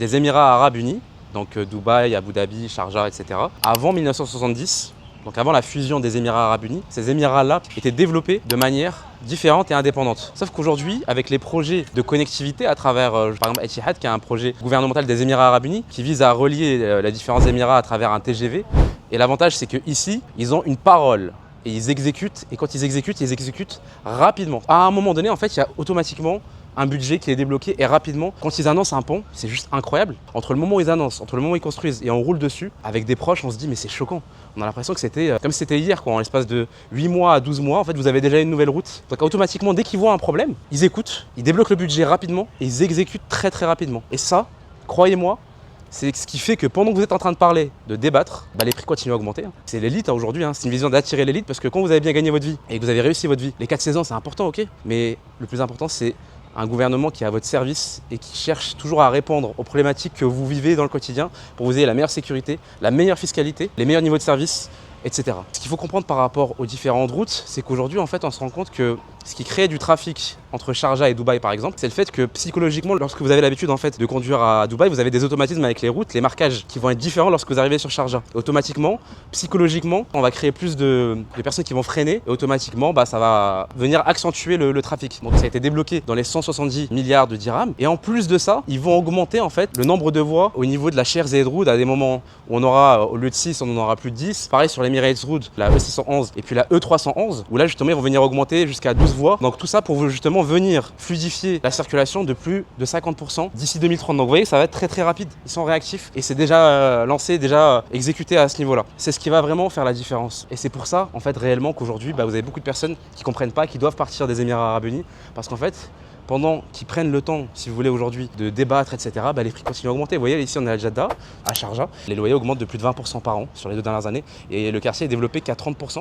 des Émirats Arabes Unis, donc Dubaï, Abu Dhabi, Sharjah, etc. Avant 1970, donc avant la fusion des Émirats Arabes Unis, ces Émirats-là étaient développés de manière différente et indépendante. Sauf qu'aujourd'hui, avec les projets de connectivité à travers, par exemple, Etihad, qui est un projet gouvernemental des Émirats Arabes Unis, qui vise à relier les différents Émirats à travers un TGV. Et l'avantage, c'est qu'ici, ils ont une parole. Et ils exécutent, et quand ils exécutent rapidement. À un moment donné, en fait, il y a automatiquement un budget qui est débloqué et rapidement, quand ils annoncent un pont, c'est juste incroyable. Entre le moment où ils annoncent, entre le moment où ils construisent et on roule dessus, avec des proches, on se dit mais c'est choquant. On a l'impression que c'était comme si c'était hier, quoi. En l'espace de 8 mois à 12 mois, en fait, vous avez déjà une nouvelle route. Donc automatiquement, dès qu'ils voient un problème, ils écoutent, ils débloquent le budget rapidement et ils exécutent très rapidement. Et ça, croyez-moi, c'est ce qui fait que pendant que vous êtes en train de parler, de débattre, les prix continuent à augmenter. C'est l'élite aujourd'hui, c'est une vision d'attirer l'élite parce que quand vous avez bien gagné votre vie et que vous avez réussi votre vie, les 4 saisons c'est important, ok, mais le plus important c'est un gouvernement qui est à votre service et qui cherche toujours à répondre aux problématiques que vous vivez dans le quotidien pour vous ayez la meilleure sécurité, la meilleure fiscalité, les meilleurs niveaux de service, etc. Ce qu'il faut comprendre par rapport aux différentes routes, c'est qu'aujourd'hui en fait on se rend compte que ce qui crée du trafic entre Sharjah et Dubaï par exemple, c'est le fait que psychologiquement, lorsque vous avez l'habitude en fait de conduire à Dubaï, vous avez des automatismes avec les routes, les marquages qui vont être différents lorsque vous arrivez sur Sharjah. Automatiquement, psychologiquement, on va créer plus de personnes qui vont freiner et automatiquement ça va venir accentuer le trafic. Donc ça a été débloqué dans les 170 milliards de dirhams et en plus de ça, ils vont augmenter en fait le nombre de voies au niveau de la Sheikh Zayed Road à des moments où on aura au lieu de 6, on en aura plus de 10. Pareil sur l'Emirates Road, la E611 et puis la E311 où là justement ils vont venir augmenter jusqu'à 12 voies. Donc tout ça pour justement venir fluidifier la circulation de plus de 50% d'ici 2030. Donc vous voyez, ça va être très rapide. Ils sont réactifs et c'est déjà lancé, déjà exécuté à ce niveau-là. C'est ce qui va vraiment faire la différence. Et c'est pour ça, en fait, réellement qu'aujourd'hui, vous avez beaucoup de personnes qui comprennent pas, qui doivent partir des Émirats Arabes Unis parce qu'en fait, pendant qu'ils prennent le temps, si vous voulez, aujourd'hui, de débattre, etc., les prix continuent à augmenter. Vous voyez, ici, on est à Jeddah, à Sharjah. Les loyers augmentent de plus de 20% par an sur les 2 dernières années et le quartier est développé qu'à 30%.